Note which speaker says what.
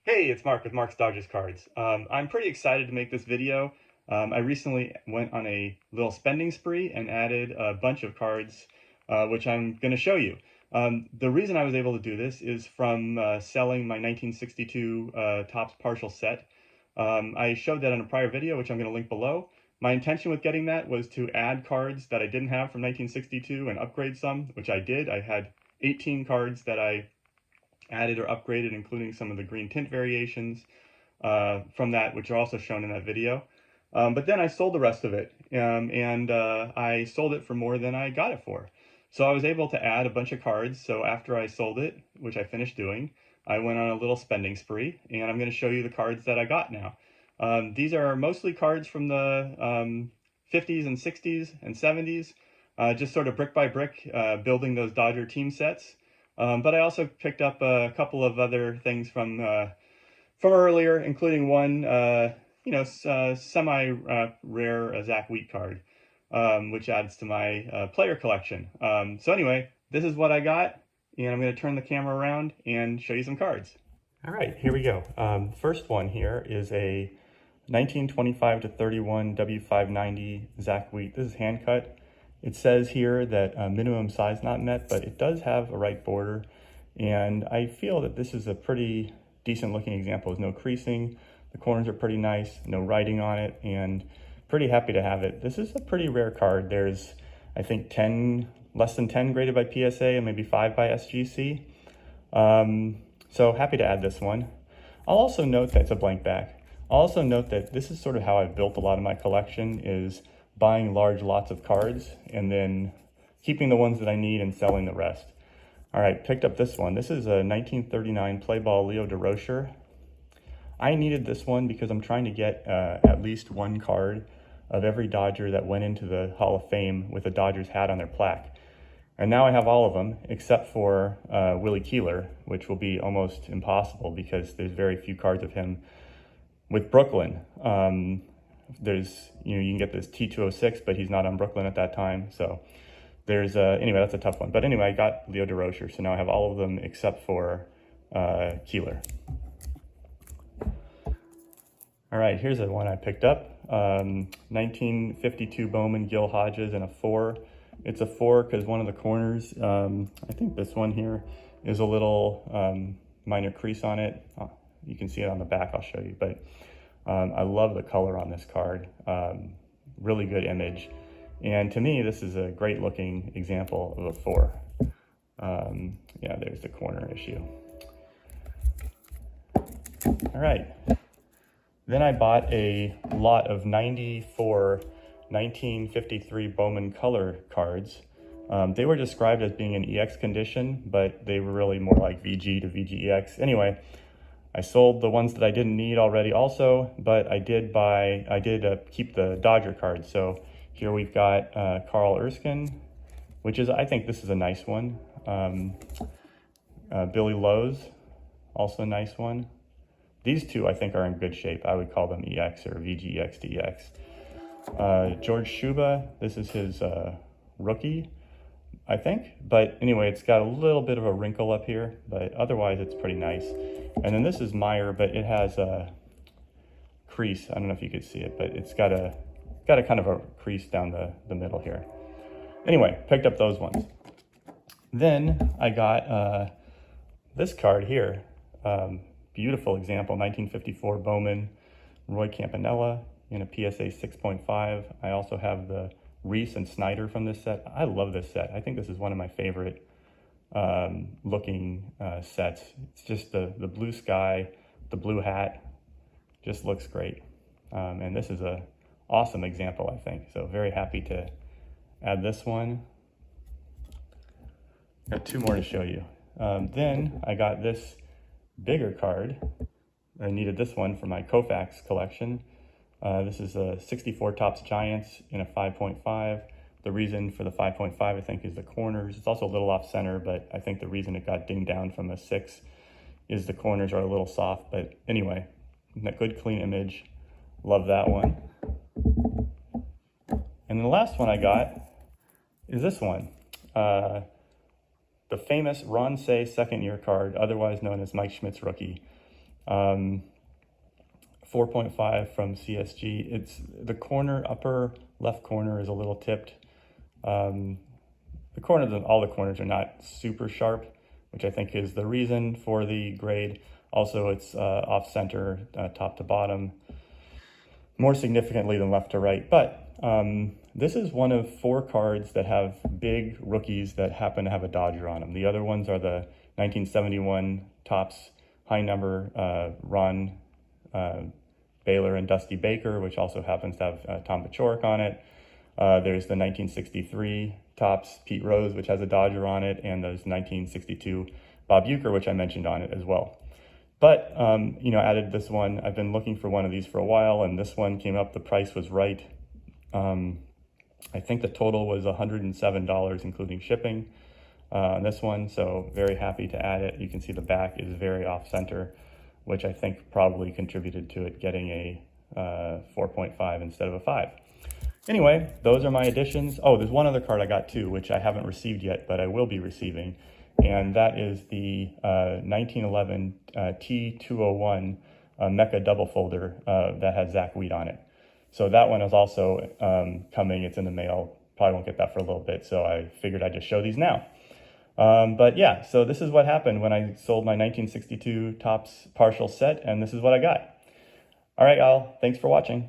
Speaker 1: Hey, it's Mark with Mark's Dodgers Cards. I'm pretty excited to make this video. I recently went on a little spending spree and added a bunch of cards, which I'm going to show you. The reason I was able to do this is from selling my 1962 Topps partial set. I showed that in a prior video, which I'm going to link below. My intention with getting that was to add cards that I didn't have from 1962 and upgrade some, which I did. I had 18 cards that I added or upgraded, including some of the green tint variations from that, which are also shown in that video. But then I sold the rest of it, and I sold it for more than I got it for. So I was able to add a bunch of cards. So after I sold it, which I finished doing, I went on a little spending spree, and I'm going to show you the cards that I got now. These are mostly cards from the 50s and 60s and 70s, just sort of brick by brick, building those Dodger team sets. But I also picked up a couple of other things from earlier, including one, semi-rare Zach Wheat card, which adds to my player collection. So anyway, this is what I got, and I'm going to turn the camera around and show you some cards. All right, here we go. First one here is a 1925-31 W590 Zach Wheat. This is hand cut. It says here that minimum size not met, but it does have a right border, and I feel that this is a pretty decent looking example. There's no creasing, the corners are pretty nice, no writing on it, and pretty happy to have it. This is a pretty rare card. There's, I think, less than 10 graded by PSA and maybe 5 by SGC. So happy to add this one. I'll also note that it's a blank back. I'll also note that this is sort of how I've built a lot of my collection, is buying large lots of cards and then keeping the ones that I need and selling the rest. All right, picked up this one. This is a 1939 play ball Leo DeRocher. I needed this one because I'm trying to get at least one card of every Dodger that went into the Hall of Fame with a Dodgers hat on their plaque. And now I have all of them except for Willie Keeler, which will be almost impossible because there's very few cards of him with Brooklyn. There's, you can get this T206, but he's not on Brooklyn at that time. So there's, anyway, that's a tough one. But anyway, I got Leo DeRocher, so now I have all of them except for Keeler. All right, here's the one I picked up. 1952 Bowman Gil Hodges in a 4. It's a 4 because one of the corners, I think this one here, is a little minor crease on it. You can see it on the back, I'll show you. But I love the color on this card. Really good image. And to me, this is a great looking example of a 4. Yeah, there's the corner issue. All right. Then I bought a lot of 94 1953 Bowman color cards. They were described as being in EX condition, but they were really more like VG to VGEX. Anyway, I sold the ones that I didn't need already also, but I did keep the Dodger cards. So here we've got Carl Erskine, which is, I think this is a nice one. Billy Lowe's, also a nice one. These two I think are in good shape. I would call them EX or VGEX to EX. George Shuba, this is his rookie, I think. But anyway, it's got a little bit of a wrinkle up here, but otherwise it's pretty nice. And then this is Meyer, but it has a crease. I don't know if you could see it, but it's got a kind of a crease down the middle here. Anyway, picked up those ones. Then I got this card here. Beautiful example, 1954 Bowman Roy Campanella in a PSA 6.5. I also have the Reese and Snyder from this set. I love this set. I think this is one of my favorite looking sets. It's just the blue sky, the blue hat, just looks great. And this is a awesome example, I think. So very happy to add this one. Got 2 more to show you. Then I got this bigger card. I needed this one for my Koufax collection. This is a 64 Topps Giants in a 5.5. The reason for the 5.5, I think, is the corners. It's also a little off center, but I think the reason it got dinged down from a 6 is the corners are a little soft. But anyway, a good clean image. Love that one. And the last one I got is this one. The famous Ron Say second year card, otherwise known as Mike Schmidt's rookie. 4.5 from CSG. It's the corner, upper left corner is a little tipped. The corners, all the corners are not super sharp, which I think is the reason for the grade. Also, it's off center, top to bottom, more significantly than left to right. But this is one of 4 cards that have big rookies that happen to have a Dodger on them. The other ones are the 1971 Topps high number Ron Baylor and Dusty Baker, which also happens to have Tom Paciorek on it. There's the 1963 Topps Pete Rose, which has a Dodger on it, and there's 1962 Bob Uecker, which I mentioned on it as well. But, you know, added this one. I've been looking for one of these for a while, and this one came up. The price was right. I think the total was $107, including shipping on this one, so very happy to add it. You can see the back is very off-center, which I think probably contributed to it getting a 4.5 instead of a 5. Anyway, those are my additions. Oh, there's one other card I got too, which I haven't received yet, but I will be receiving. And that is the 1911 T201 Mecha double folder that has Zach Wheat on it. So that one is also coming. It's in the mail. Probably won't get that for a little bit, so I figured I'd just show these now. But yeah, so this is what happened when I sold my 1962 Topps partial set, and this is what I got. All right, y'all. Thanks for watching.